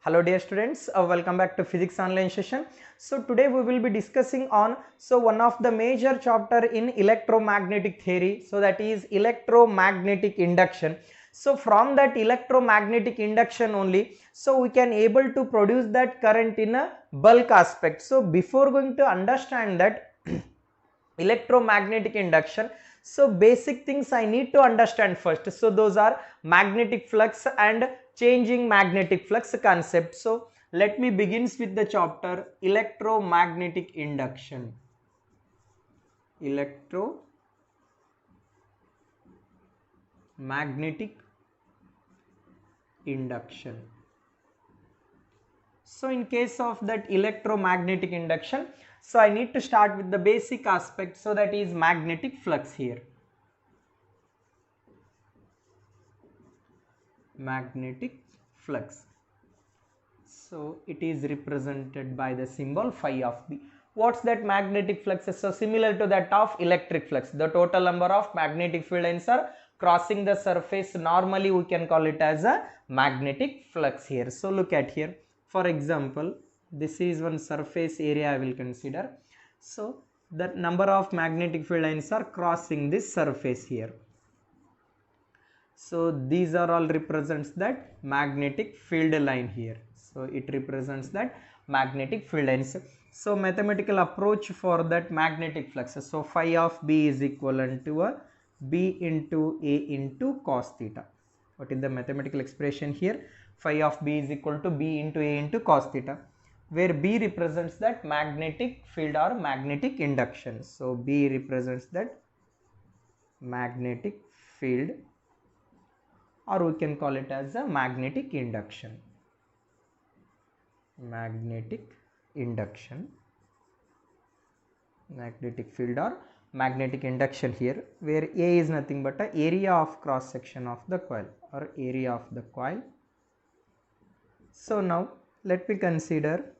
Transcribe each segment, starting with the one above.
Hello dear students, welcome back to physics online session. So today we will be discussing on one of the major chapter in electromagnetic theory, so that is electromagnetic induction. So from that electromagnetic induction only, so we can able to produce that current in a bulk aspect. So before going to understand that electromagnetic induction, so basic things I need to understand first. So those are magnetic flux and changing magnetic flux concept. So let me begins with the chapter electromagnetic induction. Electromagnetic induction. So in case of that electromagnetic induction, so I need to start with the basic aspect, so that is magnetic flux here. Magnetic flux. So it is represented by the symbol phi of B. What's that magnetic flux? So similar to that of electric flux, the total number of magnetic field lines are crossing the surface. Normally we can call it as a magnetic flux here. So look at here. For example, this is one surface area I will consider. So the number of magnetic field lines are crossing this surface here. So these are all represents that magnetic field line here. So it represents that magnetic field lines. So mathematical approach for that magnetic flux. So phi of B is equivalent to a B into A into cos theta. What is the mathematical expression here? Phi of B is equal to B into A into cos theta, where B represents that magnetic field or magnetic induction. So B represents that magnetic field, or we can call it as a magnetic induction. Magnetic induction, magnetic field or magnetic induction here, where A is nothing but a area of cross section of the coil or area of the coil. So now let me consider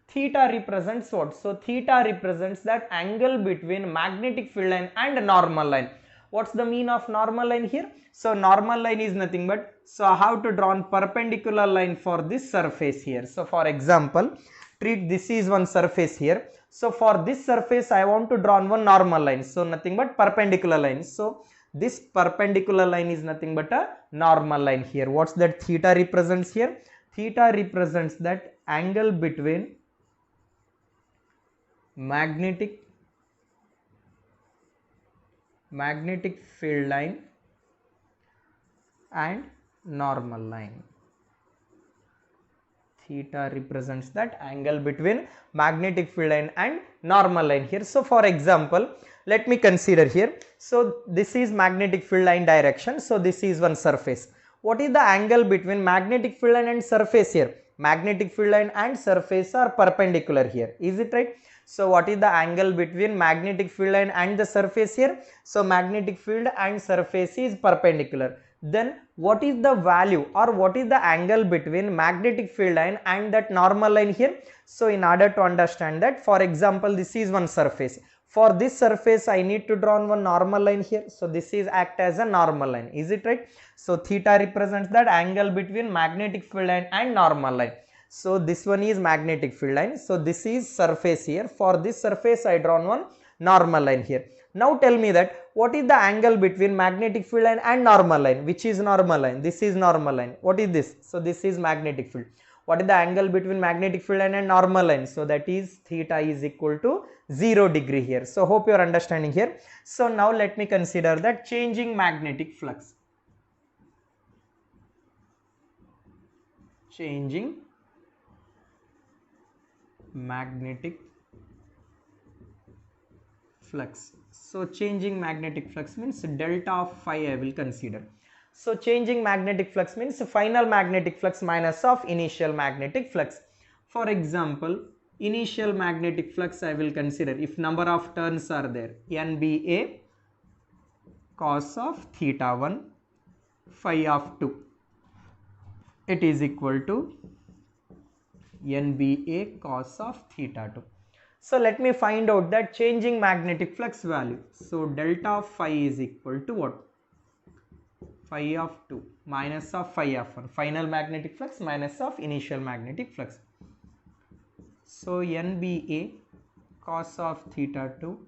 theta represents what? So theta represents that angle between magnetic field line and normal line. What's the mean of normal line here? So normal line is nothing but, so I have to draw a perpendicular line for this surface here. So for example, treat this is one surface here. So for this surface I want to draw one normal line. So nothing but perpendicular line. So this perpendicular line is nothing but a normal line here. What's that theta represents here? Theta represents that angle between magnetic field line and normal line. Theta represents that angle between magnetic field line and normal line here. So for example, let me consider here. So this is magnetic field line direction. So this is one surface. What is the angle between magnetic field line and surface here? Magnetic field line and surface are perpendicular here. Is it right? So what is the angle between magnetic field line and the surface here? So magnetic field and surface is perpendicular. Then what is the value or what is the angle between magnetic field line and that normal line here? So in order to understand that, for example, this is one surface. For this surface I need to draw one normal line here. So this is act as a normal line. Is it right? So theta represents that angle between magnetic field line and normal line. So this one is magnetic field line. So this is surface here. For this surface I drawn one normal line here. Now tell me that what is the angle between magnetic field line and normal line? Which is normal line? This is normal line. What is this? So this is magnetic field. What is the angle between magnetic field line and normal line? So that is theta is equal to 0 degree here. So hope you are understanding here. So now let me consider that changing magnetic flux. Changing magnetic flux. So changing magnetic flux means delta of phi I will consider. So changing magnetic flux means final magnetic flux minus of initial magnetic flux. For example, initial magnetic flux I will consider if number of turns are there, NBA cos of theta 1 phi of 2, it is equal to NBA cos of theta 2. So let me find out that changing magnetic flux value. So delta of phi is equal to what? phi of 2 minus of phi of 1, final magnetic flux minus of initial magnetic flux. So NBA cos of theta 2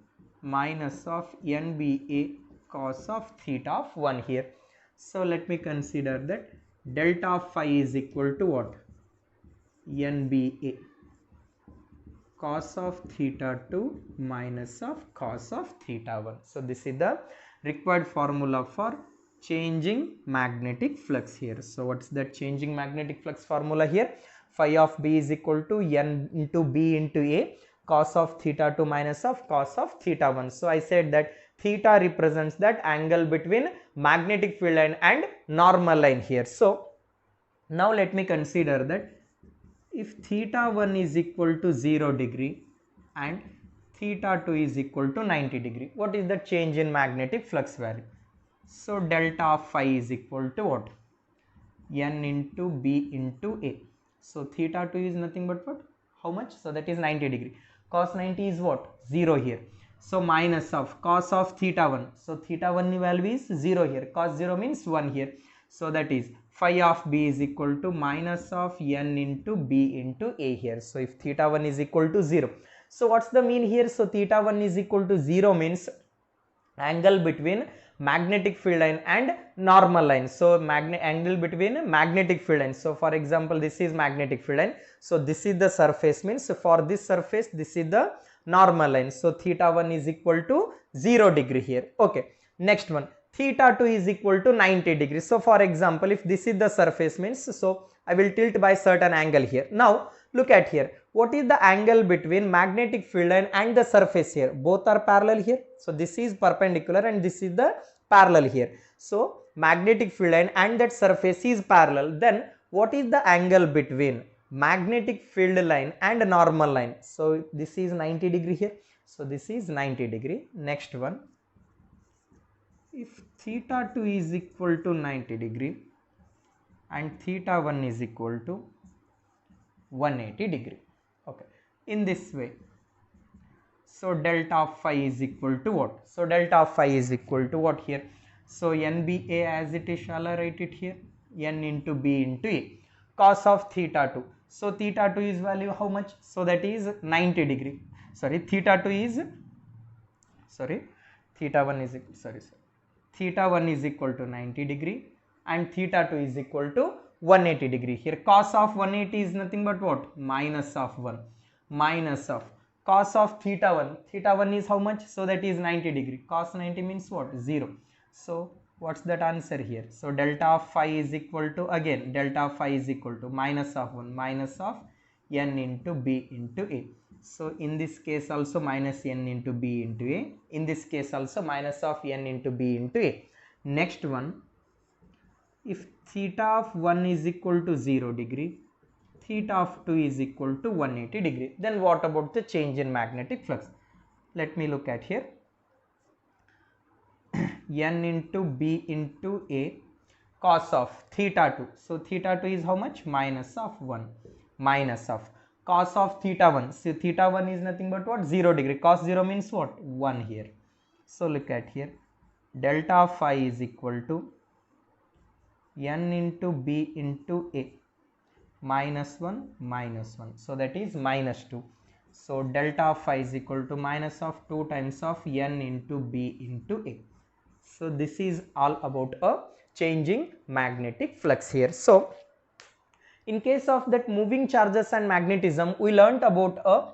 minus of NBA cos of theta of 1 here. So let me consider that delta of phi is equal to what? NBA cos of theta 2 minus of cos of theta 1. So this is the required formula for changing magnetic flux here. So what's that changing magnetic flux formula here? Phi of B is equal to N into B into A cos of theta 2 minus of cos of theta 1. So I said that theta represents that angle between magnetic field line and normal line here. So now let me consider that if theta 1 is equal to 0 degree and theta 2 is equal to 90 degree, what is the change in magnetic flux value? So delta of phi is equal to what? N into B into A. So theta 2 is nothing but what? How much? So that is 90 degree. Cos 90 is what? 0 here. So minus of cos of theta 1. So theta 1 value is 0 here. Cos 0 means 1 here. So that is phi of B is equal to minus of N into B into A here. So if theta 1 is equal to 0. So what's the mean here? So theta 1 is equal to 0 means angle between magnetic field line and normal line. So angle between magnetic field line. So for example, this is magnetic field line. So this is the surface, means for this surface this is the normal line. So theta 1 is equal to 0 degree here. Okay, next one, theta 2 is equal to 90 degrees. So for example, if this is the surface, means so I will tilt by certain angle here. Now look at here, what is the angle between magnetic field line and the surface here? Both are parallel here. So this is perpendicular and this is the parallel here. So magnetic field line and that surface is parallel. Then what is the angle between magnetic field line and normal line? So this is 90 degree here. So this is 90 degree. Next one, if theta 2 is equal to 90 degree and theta 1 is equal to 180 degree. Okay, in this way, so delta of phi is equal to what? So delta of phi is equal to what here? So NBA as it is, shall I write it here? N into B into A cos of theta 2. So theta 2 is value how much? So that is 90 degree. Sorry, theta 2 is, sorry, theta 1 is, theta 1 is equal to 90 degree and theta 2 is equal to 180 degree. Here cos of 180 is nothing but what? Minus of 1 minus of cos of theta 1. Theta 1 is how much? So that is 90 degree. Cos 90 means what? 0. So what's that answer here? So delta of phi is equal to, again delta of phi is equal to minus of 1 minus of N into B into A. So in this case also minus N into B into A. In this case also minus of N into B into A. Next one, if theta of 1 is equal to 0 degree, theta of 2 is equal to 180 degree, then what about the change in magnetic flux? Let me look at here. N into B into A cos of theta 2. So theta 2 is how much? Minus of 1 minus of cos of theta 1. So theta 1 is nothing but what? 0 degree. Cos 0 means what? 1 here. So look at here, delta of phi is equal to N into B into A minus 1 minus 1. So that is minus 2. So delta of phi is equal to minus of 2 times of N into B into A. So this is all about a changing magnetic flux here. So in case of that moving charges and magnetism, we learnt about a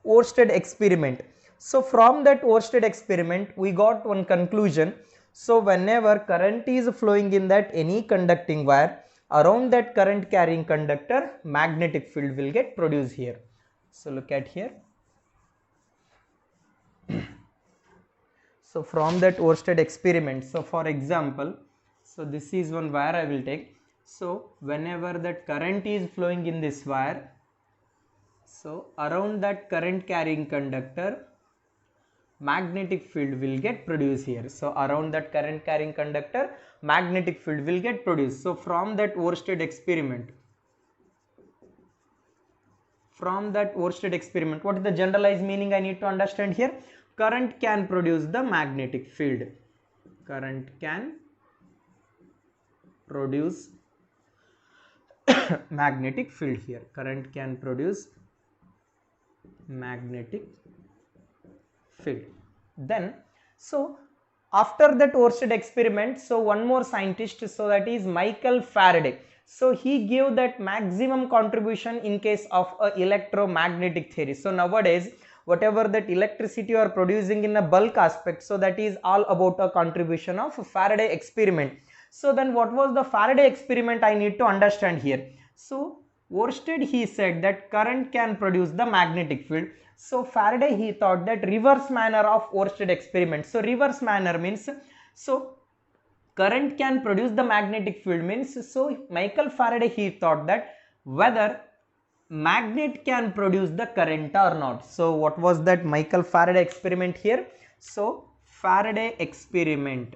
Oersted experiment. So from that Oersted experiment, we got one conclusion. So whenever current is flowing in that any conducting wire, around that current carrying conductor, magnetic field will get produced here. So look at here. So from that Oersted experiment, so for example, so this is one wire I will take. So whenever that current is flowing in this wire, so around that current carrying conductor, magnetic field will get produced here. So around that current carrying conductor, magnetic field will get produced. So from that Oersted experiment, what is the generalized meaning I need to understand here? Current can produce the magnetic field. current can produce magnetic field here. Current can produce magnetic field. Then, so after that Oersted experiment, so one more scientist, so that is Michael Faraday. So he gave that maximum contribution in case of a electromagnetic theory. So nowadays, whatever that electricity you are producing in a bulk aspect, so that is all about a contribution of Faraday experiment. So then what was the Faraday experiment I need to understand here. So Oersted, he said that current can produce the magnetic field. So Faraday, he thought that reverse manner of Oersted experiment. So reverse manner means, so current can produce the magnetic field means, so Michael Faraday, he thought that whether magnet can produce the current or not. So what was that Michael Faraday experiment here? So Faraday experiment.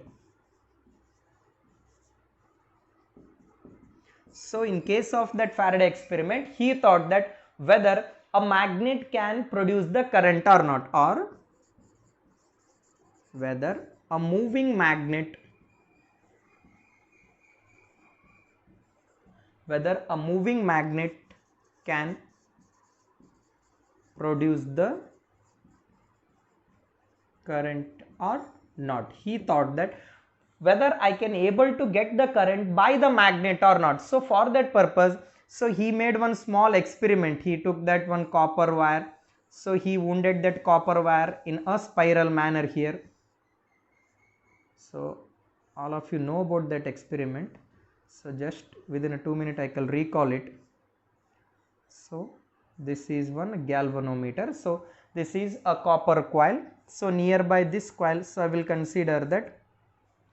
So in case of that Faraday experiment, he thought that whether a magnet can produce the current or not, or whether a moving magnet can produce the current or not. He thought that whether I can able to get the current by the magnet or not. So for that purpose, so he made one small experiment. He took that one copper wire, so he wounded that copper wire in a spiral manner here. So all of you know about that experiment. So just within a 2 minutes I can recall it. So this is one galvanometer. So this is a copper coil. So nearby this coil, so I will consider that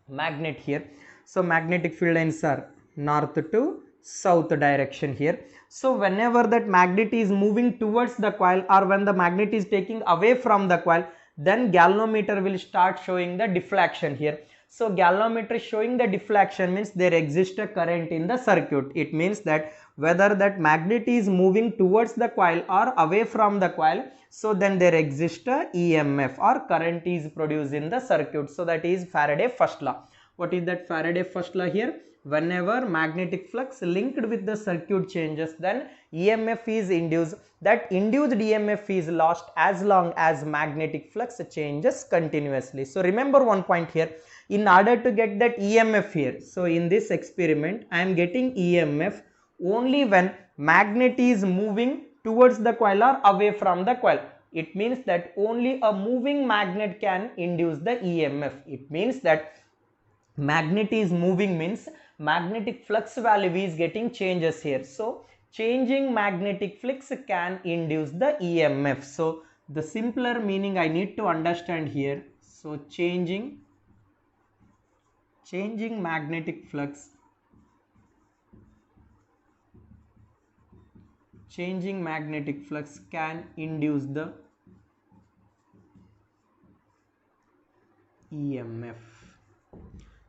magnet here. So magnetic field lines are north to south direction here. So whenever that magnet is moving towards the coil, or when the magnet is taking away from the coil, then galvanometer will start showing the deflection here. So galvanometer showing the deflection means there exists a current in the circuit. It means that whether that magnet is moving towards the coil or away from the coil, so then there exists a EMF or current is produced in the circuit. So that is Faraday First Law. What is that Faraday First Law here? Whenever magnetic flux linked with the circuit changes, then EMF is induced. That induced EMF is lost as long as magnetic flux changes continuously. So remember one point here. In order to get that EMF here, so in this experiment I am getting EMF only when magnet is moving towards the coil or away from the coil. It means that only a moving magnet can induce the EMF. It means that magnet is moving means magnetic flux value is getting changes here. So changing magnetic flux can induce the EMF. So the simpler meaning I need to understand here. So changing magnetic flux can induce the EMF.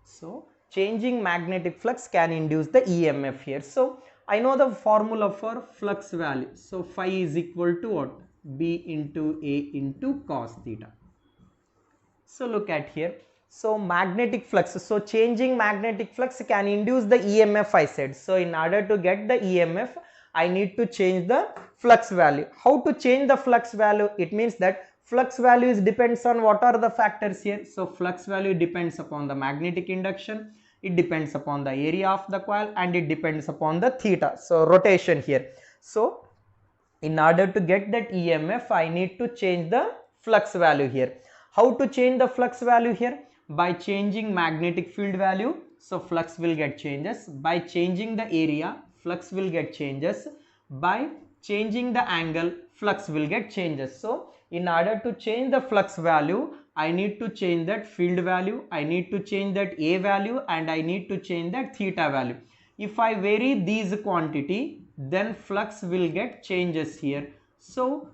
So changing magnetic flux can induce the EMF here. So I know the formula for flux value. So phi is equal to what? B into A into cos theta. So look at here. So magnetic flux, so changing magnetic flux can induce the EMF, I said. So in order to get the EMF, I need to change the flux value. How to change the flux value? It means that flux value depends on what are the factors here. So flux value depends upon the magnetic induction, it depends upon the area of the coil, and it depends upon the theta, so rotation here. So in order to get that EMF, I need to change the flux value here. How to change the flux value here? By changing magnetic field value, so flux will get changes. By changing the area, flux will get changes. By changing the angle, flux will get changes. So in order to change the flux value, I need to change that field value, I need to change that A value, and I need to change that theta value. If I vary these quantity, then flux will get changes here. So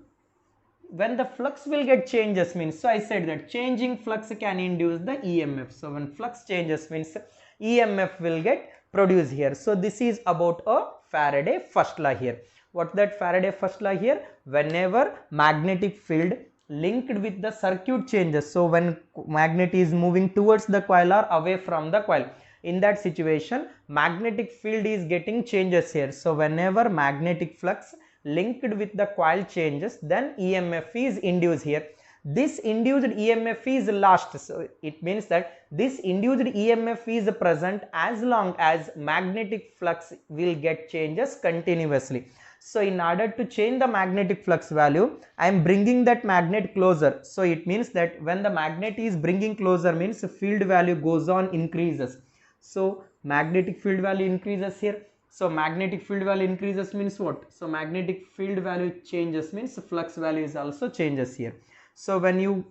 when the flux will get changes means, so I said that changing flux can induce the EMF. So when flux changes means EMF will get produced here. So this is about a Faraday First Law here. What's that Faraday First Law here? Whenever magnetic field linked with the circuit changes. So when magnet is moving towards the coil or away from the coil, in that situation magnetic field is getting changes here. So whenever magnetic flux linked with the coil changes, then EMF is induced here. This induced EMF is lost. So it means that this induced EMF is present as long as magnetic flux will get changes continuously. So in order to change the magnetic flux value, I am bringing that magnet closer. So it means that when the magnet is bringing closer means field value goes on increases. So magnetic field value increases here. So magnetic field value increases means what? So magnetic field value changes means flux value is also changes here. So when you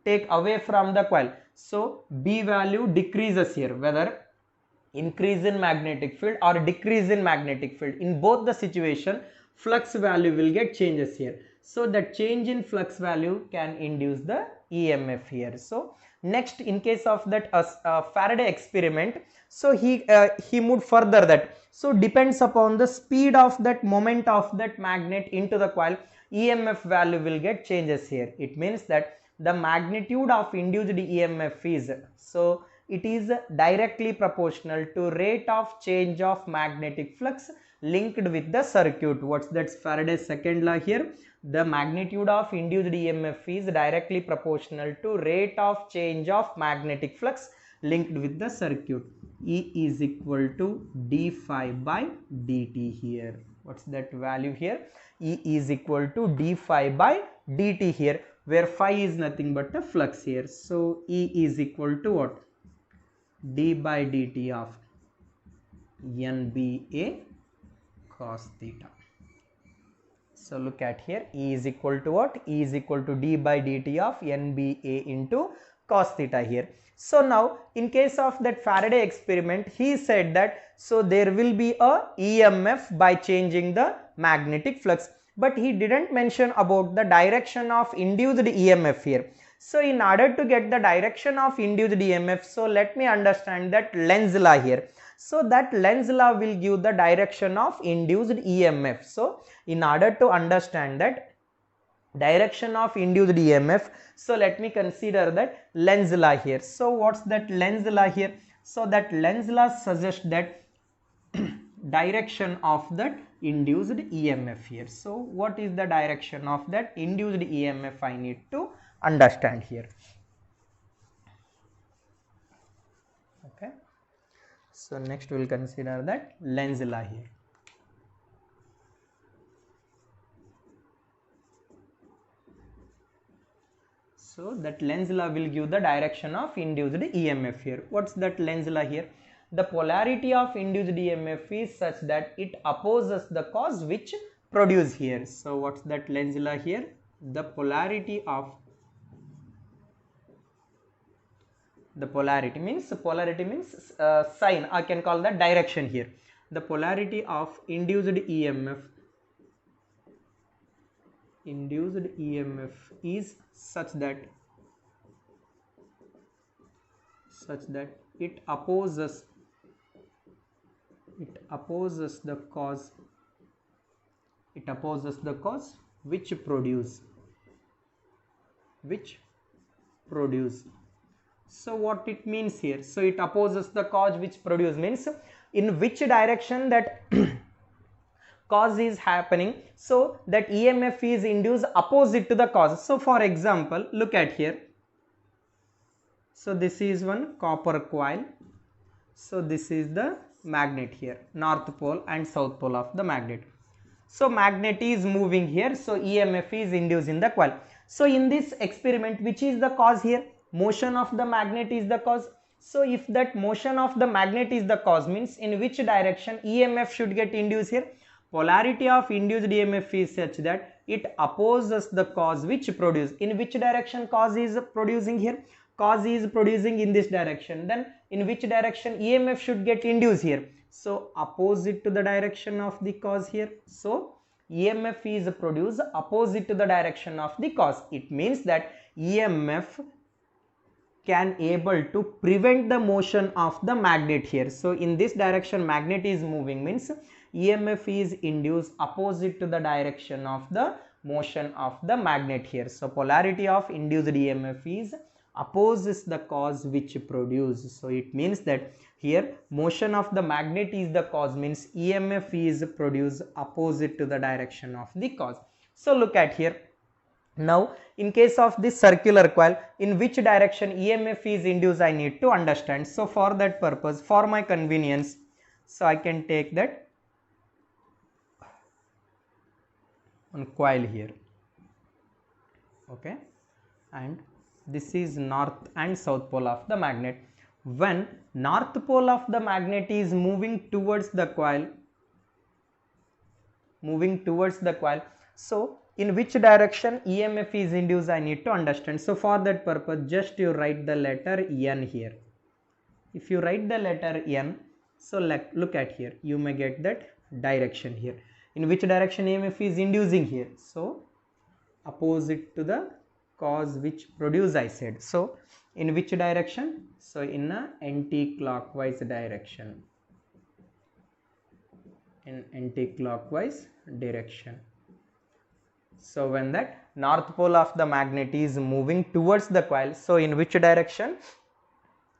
take away from the coil, so B value decreases here, whether increase in magnetic field or decrease in magnetic field. In both the situation, flux value will get changes here. So the change in flux value can induce the EMF here. So next, in case of that Faraday experiment, so he moved further that, so depends upon the speed of that moment of that magnet into the coil, EMF value will get changes here. It means that the magnitude of induced EMF is, so it is directly proportional to rate of change of magnetic flux linked with the circuit. What's that Faraday's second law here? The magnitude of induced EMF is directly proportional to rate of change of magnetic flux linked with the circuit. E is equal to d phi by dt here. What's that value here? E is equal to d phi by dt here, where phi is nothing but the flux here. So E is equal to what? D by dt of NBA cos theta. So look at here, E is equal to what? E is equal to d by dt of NBA into cos theta here. So now in case of that Faraday experiment, he said that so there will be a EMF by changing the magnetic flux, but he didn't mention about the direction of induced EMF here. So in order to get the direction of induced EMF, so let me understand that Lenz law here. So that Lenz law will give the direction of induced EMF. So in order to understand that direction of induced EMF, so let me consider that Lenz law here. So what's that Lenz law here? So that Lenz law suggests that direction of that induced EMF here. So what is the direction of that induced EMF? I need to understand here. Okay, so next we will consider that Lenz law here. So that Lenz law will give the direction of induced EMF here. What's that Lenz law here? The polarity of induced EMF is such that it opposes the cause which produce here. So what's that Lenz law here? The polarity means sign, I can call that direction here. The polarity of induced EMF is such that it opposes the cause which produce. So what it means here? So it opposes the cause which produce means in which direction that cause is happening, so that EMF is induced opposite to the cause. So for example, look at here. So this is one copper coil. So this is the magnet here, north pole and south pole of the magnet. So magnet is moving here, so EMF is induced in the coil. So in this experiment, which is the cause here? Motion of the magnet is the cause. So if that motion of the magnet is the cause, means in which direction EMF should get induced here? Polarity of induced EMF is such that it opposes the cause which produce. In which direction cause is producing here? Cause is producing in this direction. Then in which direction EMF should get induced here? So opposite to the direction of the cause here. So EMF is produced opposite to the direction of the cause. It means that EMF can able to prevent the motion of the magnet here. So in this direction magnet is moving means EMF is induced opposite to the direction of the motion of the magnet here. So polarity of induced EMF is opposes the cause which produce. So it means that here motion of the magnet is the cause, means EMF is produced opposite to the direction of the cause. So look at here. Now in case of this circular coil, in which direction EMF is induced I need to understand. So for that purpose, for my convenience, so I can take that one coil here, okay, and this is north and south pole of the magnet. When north pole of the magnet is moving towards the coil, so in which direction EMF is induced I need to understand. So for that purpose, just you write the letter N here. If you write the letter N, so look at here, you may get that direction here. In which direction EMF is inducing here? So opposite to the cause which produce I said. So in which direction? So in a anti-clockwise direction. In anti-clockwise direction. So when that north pole of the magnet is moving towards the coil, so in which direction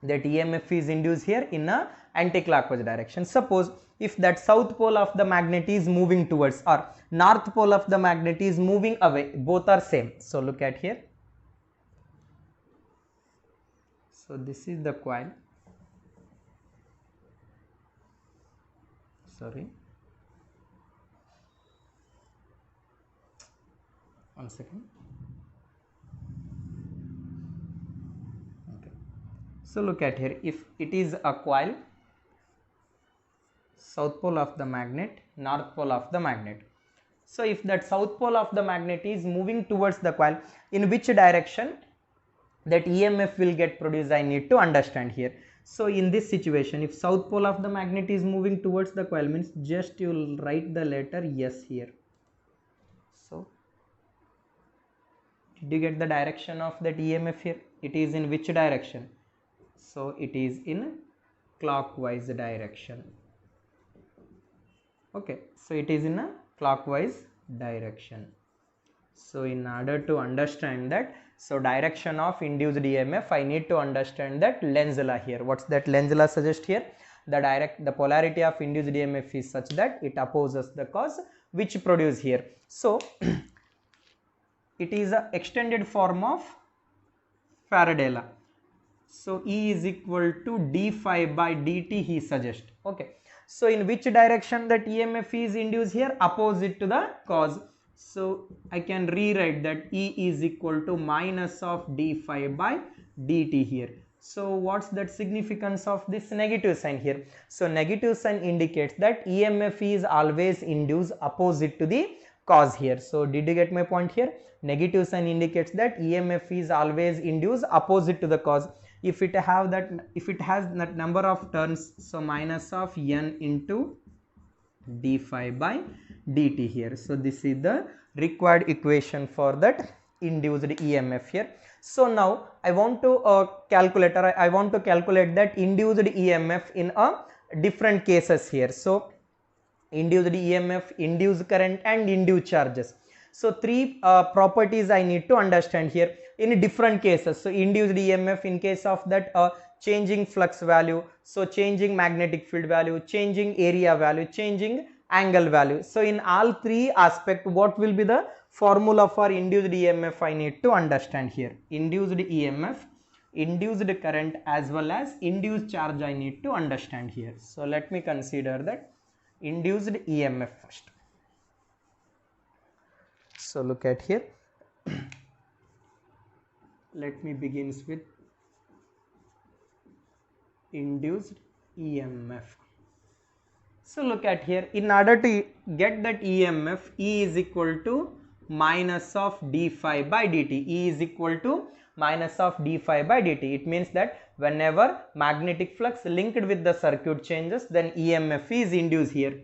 that EMF is induced here? In a anti-clockwise direction. Suppose if that south pole of the magnet is moving towards, or north pole of the magnet is moving away, both are same. So look at here. So this is the coil. Sorry. One second. Okay. So look at here. If it is a coil, south pole of the magnet, north pole of the magnet. So if that south pole of the magnet is moving towards the coil, in which direction that EMF will get produced I need to understand here. So in this situation, if south pole of the magnet is moving towards the coil, means just you will write the letter S here. So did you get the direction of that EMF here? It is in which direction? So it is in clockwise direction. Okay, so it is in a clockwise direction. So in order to understand that, so direction of induced EMF, I need to understand that Lenz law here. What's that Lenz law suggest here? The polarity of induced EMF is such that it opposes the cause which produce here. So it is a extended form of Faraday law. So E is equal to d phi by dt he suggests. Okay. So in which direction that EMF is induced here? Opposite to the cause. So I can rewrite that E is equal to minus of d phi by dt here. So what's that significance of this negative sign here? So negative sign indicates that EMF is always induced opposite to the cause here. So did you get my point here? Negative sign indicates that EMF is always induced opposite to the cause. If it has that number of turns, so minus of n into d phi by dt here. So this is the required equation for that induced EMF here. So now I want to calculate that induced EMF in a different cases here. So induced EMF, induced current and induced charges. So three properties I need to understand here in different cases. So induced EMF in case of that changing flux value, so changing magnetic field value, changing area value, changing angle value. So in all three aspects, what will be the formula for induced EMF I need to understand here? Induced EMF, induced current as well as induced charge I need to understand here. So let me consider that induced EMF first. So look at here. Let me begin with induced EMF. So look at here, in order to get that EMF, E is equal to minus of d phi by dt. E is equal to minus of d phi by dt. It means that whenever magnetic flux linked with the circuit changes, then EMF is induced here.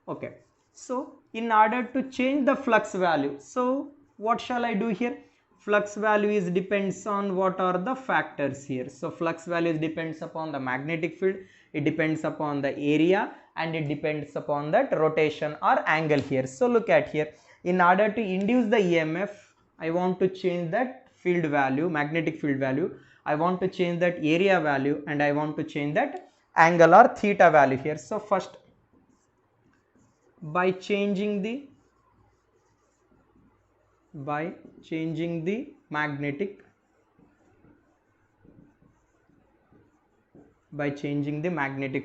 Okay. So in order to change the flux value, so what shall I do here? Flux value is depends on what are the factors here. So flux value depends upon the magnetic field, it depends upon the area, and it depends upon that rotation or angle here. So look at here, In order to induce the EMF, I want to change that field value, magnetic field value. I want to change that area value and I want to change that angle or theta value here. So first, by changing the magnetic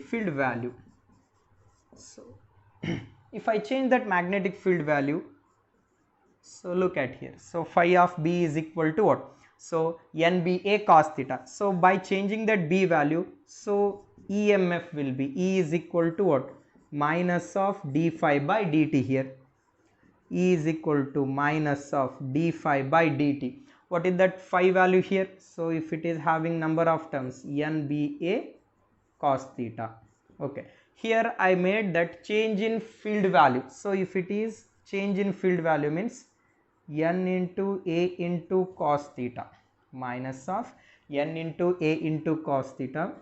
field value. So if I change that magnetic field value, so look at here, so phi of B is equal to what? So NBA cos theta. So by changing that B value, so EMF will be E is equal to what? Minus of d phi by dt here. E is equal to minus of d phi by dt. What is that phi value here? So if it is having number of terms, NBA cos theta. Okay, here I made that change in field value. So if it is change in field value means n into a into cos theta minus of n into a into cos theta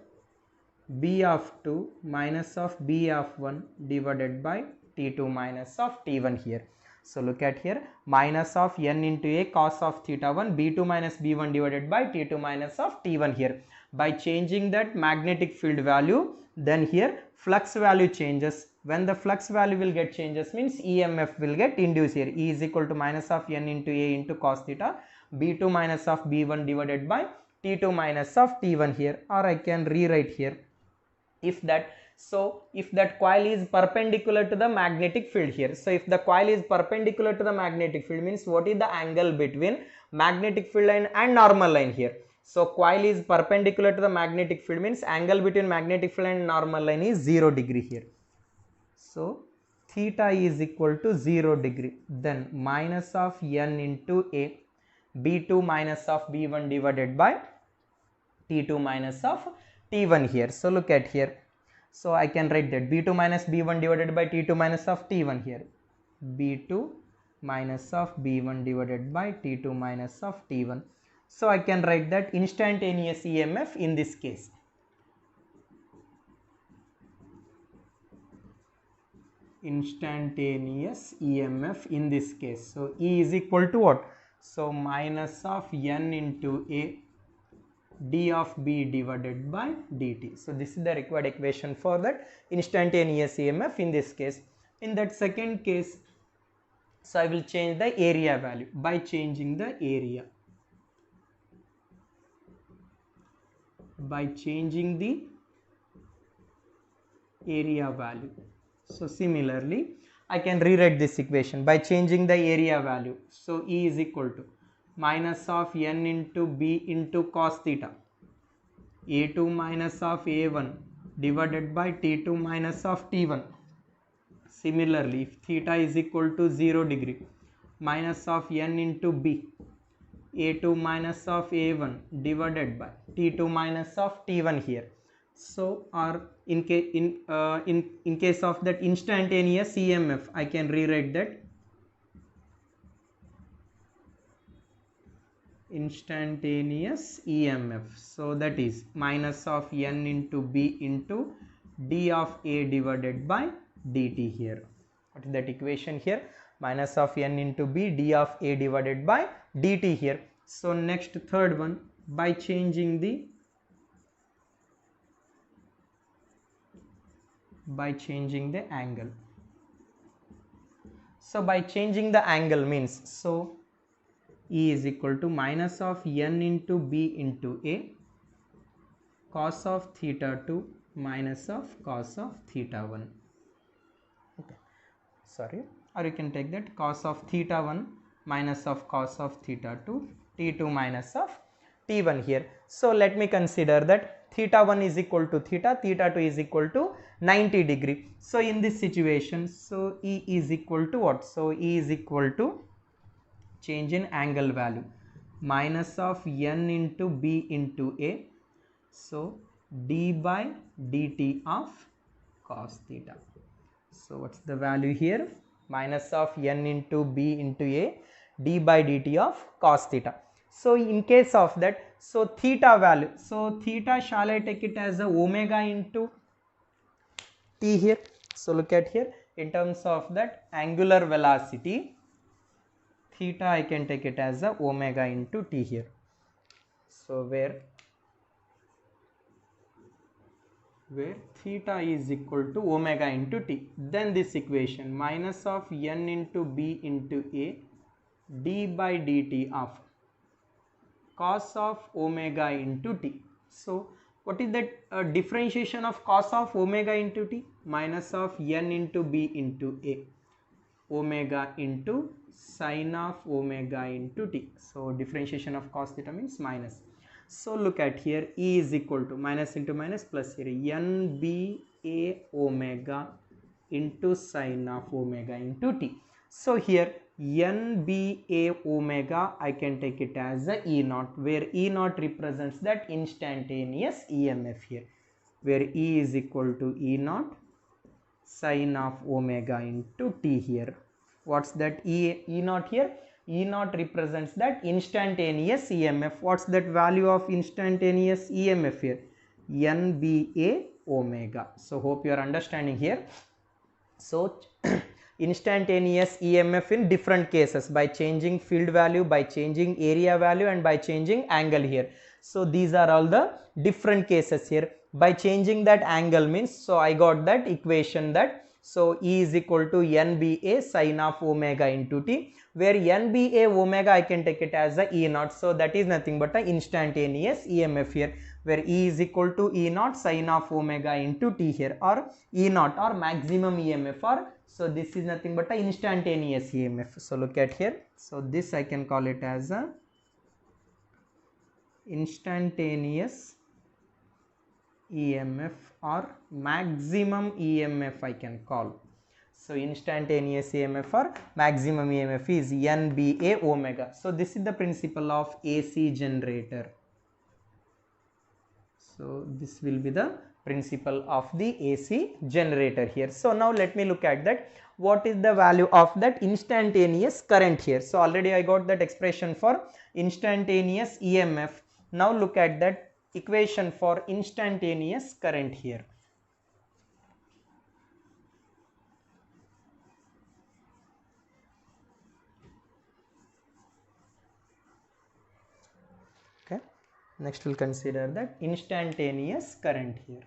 b of 2 minus of b of 1 divided by t2 minus of t1 here. So look at here, minus of n into a cos of theta 1 b2 minus b1 divided by t2 minus of t1 here. By changing that magnetic field value, then here flux value changes. When the flux value will get changes means EMF will get induced here. E is equal to minus of n into a into cos theta b2 minus of b1 divided by t2 minus of t1 here, or I can rewrite here if that coil is perpendicular to the magnetic field here. So if the coil is perpendicular to the magnetic field means what is the angle between magnetic field line and normal line here? So coil is perpendicular to the magnetic field means angle between magnetic field and normal line is 0 degree here. So theta is equal to 0 degree. Then minus of n into a b2 minus of b1 divided by t2 minus of t1 here. So look at here. So I can write that b2 minus b1 divided by t2 minus of t1 here. b2 minus of b1 divided by t2 minus of t1. So I can write that instantaneous EMF in this case. Instantaneous EMF in this case. So E is equal to what? So minus of n into a d of b divided by dt. So this is the required equation for that instantaneous EMF in this case. In that second case, so I will change the area value by changing the area. By changing the area value. So similarly, I can rewrite this equation by changing the area value. So E is equal to minus of n into b into cos theta a2 minus of a1 divided by t2 minus of t1. Similarly, if theta is equal to 0 degree, minus of n into b a2 minus of a1 divided by t2 minus of t1 here. So or in case of that instantaneous EMF, I can rewrite that instantaneous EMF. So that is minus of n into b into d of a divided by dt here. What is that equation here? Minus of n into b d of a divided by dt here. So next third one, by changing the angle. So by changing the angle means, so E is equal to minus of n into b into a cos of theta 2 minus of cos of theta 1. Okay, sorry, or you can take that cos of theta 1 minus of cos of theta 2 t2 minus of t1 here. So let me consider that theta 1 is equal to theta 2 is equal to 90 degree. So in this situation, so E is equal to what? So E is equal to change in angle value minus of n into b into a, so d by dt of cos theta. So what's the value here? Minus of n into b into a d by dt of cos theta. So in case of that, so theta value, so theta, shall I take it as a omega into t here? So look at here, in terms of that angular velocity, theta I can take it as a omega into t here. So where theta is equal to omega into t, then this equation minus of n into b into a d by dt of cos of omega into t. So what is that differentiation of cos of omega into t? Minus of n into b into a omega into sine of omega into t. So differentiation of cos theta means minus. So look at here, E is equal to minus into minus plus here n b a omega into sine of omega into t. So here n b a omega I can take it as a E naught, where E naught represents that instantaneous EMF here, where E is equal to E naught sine of omega into t here. What's that E naught here? E naught represents that instantaneous EMF. What's that value of instantaneous EMF here? NBA omega. So hope you are understanding here. So instantaneous EMF in different cases by changing field value, by changing area value, and by changing angle here. So these are all the different cases here. By changing that angle means, so I got that equation that, so E is equal to NBA sine of omega into t, where NBA omega I can take it as a E naught. So that is nothing but a instantaneous EMF here, where E is equal to E naught sine of omega into t here, or E naught or maximum EMF, or so this is nothing but a instantaneous EMF. So look at here. So this I can call it as a instantaneous EMF or maximum EMF I can call. So instantaneous EMF or maximum EMF is NBA omega. So this is the principle of AC generator. So this will be the principle of the AC generator here. So now let me look at that. What is the value of that instantaneous current here? So already I got that expression for instantaneous EMF. Now look at that equation for instantaneous current here. Okay, next we'll consider that instantaneous current here.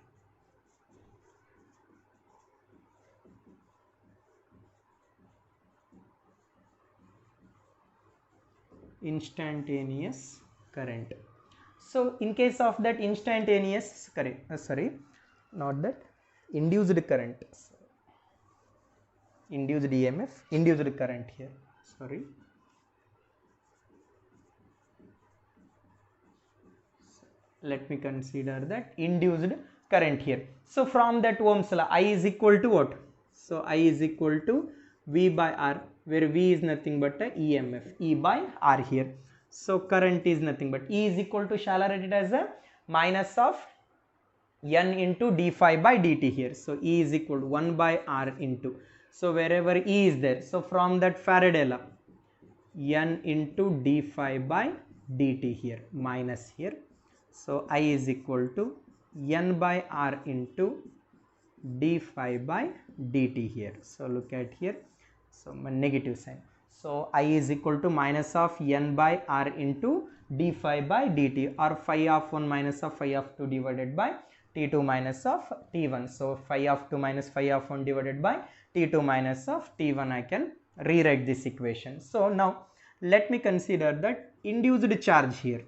Instantaneous current. So in case of that instantaneous current, induced current, induced EMF, induced current here, sorry. Let me consider that induced current here. So from that Ohm's law, I is equal to what? So I is equal to V by R, where V is nothing but a EMF, E by R here. So current is nothing but E is equal to, shall I write it as a minus of N into d phi by dt here. So E is equal to 1 by R into, so wherever E is there, so from that Faraday law, N into d phi by dt here, minus here. So I is equal to N by R into d phi by dt here. So look at here, so my negative sign. So I is equal to minus of N by R into d phi by dt, or phi of 1 minus of phi of 2 divided by T2 minus of T1. So phi of 2 minus phi of 1 divided by T2 minus of T1. I can rewrite this equation. So now let me consider that induced charge here.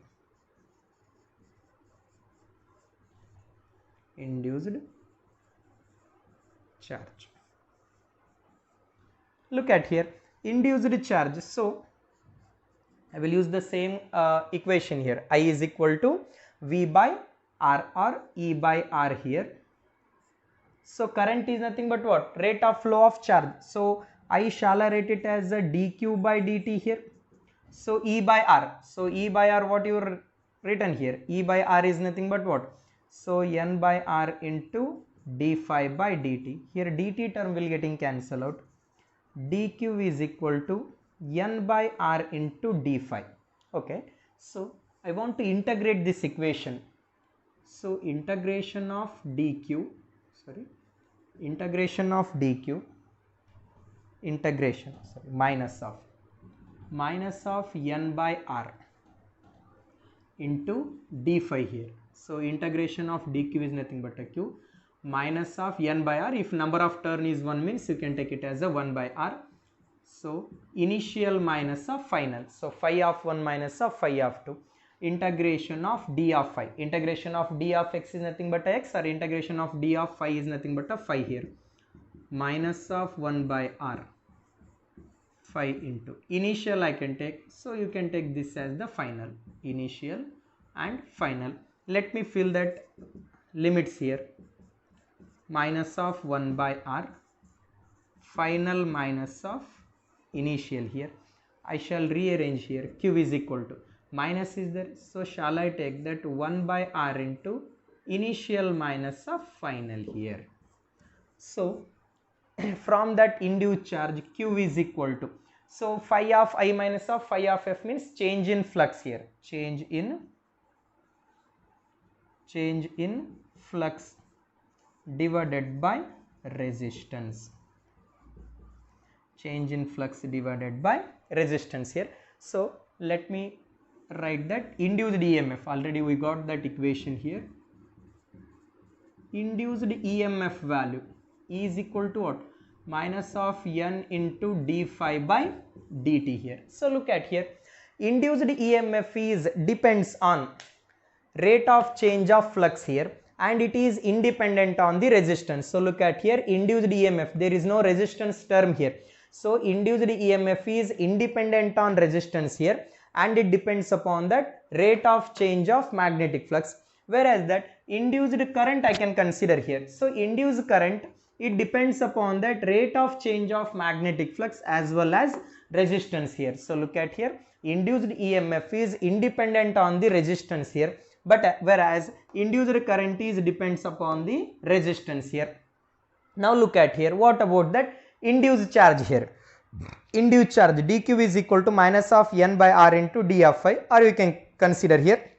Induced charge. Look at here, induced charge. So I will use the same equation here. I is equal to V by R or E by R here. So current is nothing but what? Rate of flow of charge. So I shall write it as a dq by dt here. So E by R. So E by R, what you written here? E by R is nothing but what? So N by R into d phi by dt. Here dt term will getting cancelled out. dq is equal to N by R into d phi. Okay. So I want to integrate this equation. So integration of dq, minus of minus of n by r into d phi here. So integration of dq is nothing but a q minus of n by r. If number of turn is 1 means you can take it as a 1 by r. So initial minus of final. So phi of 1 minus of phi of 2. Integration of d of phi. Integration of d of x is nothing but a x, or integration of d of phi is nothing but a phi here. Minus of 1 by r phi into initial I can take, so you can take this as the final, initial and final. Let me fill that limits here. Minus of 1 by r final minus of initial here. I shall rearrange here. Q is equal to minus is there, so shall I take that 1 by r into initial minus of final here. So from that induced charge Q is equal to, so phi of I minus of phi of f means change in flux here, change in flux divided by resistance, change in flux divided by resistance here. So let me write that induced EMF, already we got that equation here. Induced EMF value is equal to what? Minus of n into d phi by dt here. So look at here, induced EMF is depends on rate of change of flux here, and it is independent on the resistance. So look at here, induced EMF, there is no resistance term here. So induced EMF is independent on resistance here, and it depends upon that rate of change of magnetic flux, whereas that induced current I can consider here. So induced current, it depends upon that rate of change of magnetic flux as well as resistance here. So look at here, induced EMF is independent on the resistance here, but whereas induced current is depends upon the resistance here. Now look at here, what about that induced charge here? Induced charge dq is equal to minus of n by r into d of phi, or you can consider here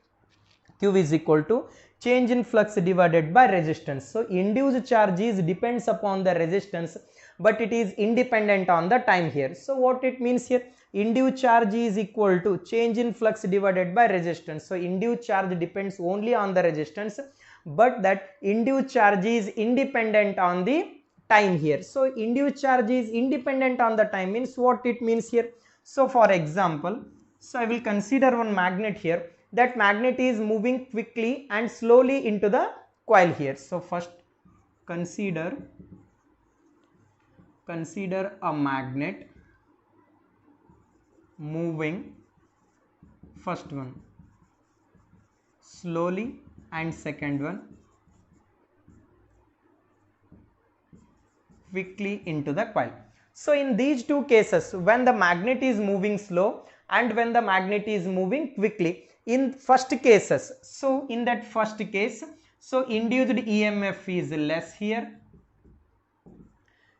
q is equal to change in flux divided by resistance. So induced charge is depends upon the resistance, but it is independent on the time here. So what it means here, induced charge is equal to change in flux divided by resistance. So induced charge depends only on the resistance, but that induced charge is independent on the time here. So induced charge is independent on the time means what it means here. So for example, so I will consider one magnet here. That magnet is moving quickly and slowly into the coil here. So first consider a magnet moving, first one slowly and second one quickly into the coil. So in these two cases, when the magnet is moving slow and when the magnet is moving quickly, in first cases, so in that first case, so induced EMF is less here,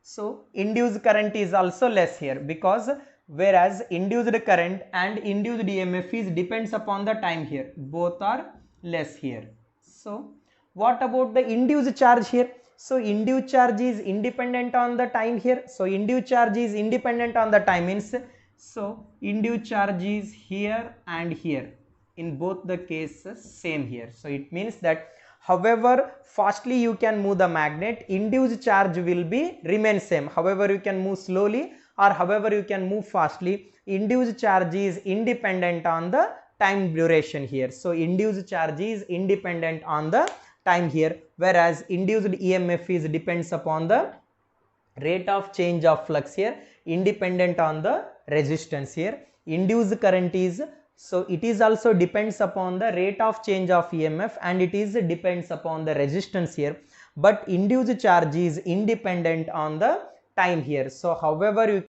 so induced current is also less here, because whereas induced current and induced EMF is depends upon the time here, both are less here. So what about the induced charge here? So induced charge is independent on the time here. So induced charge is independent on the time means, so induced charge is here and here, in both the cases same here. So it means that however fastly you can move the magnet, induced charge will be remain same. However you can move slowly or however you can move fastly, induced charge is independent on the time duration here. So induced charge is independent on the time here, whereas induced EMF is depends upon the rate of change of flux here, independent on the resistance here. Induced current is, so it is also depends upon the rate of change of EMF and it is depends upon the resistance here, but induced charge is independent on the time here. So however you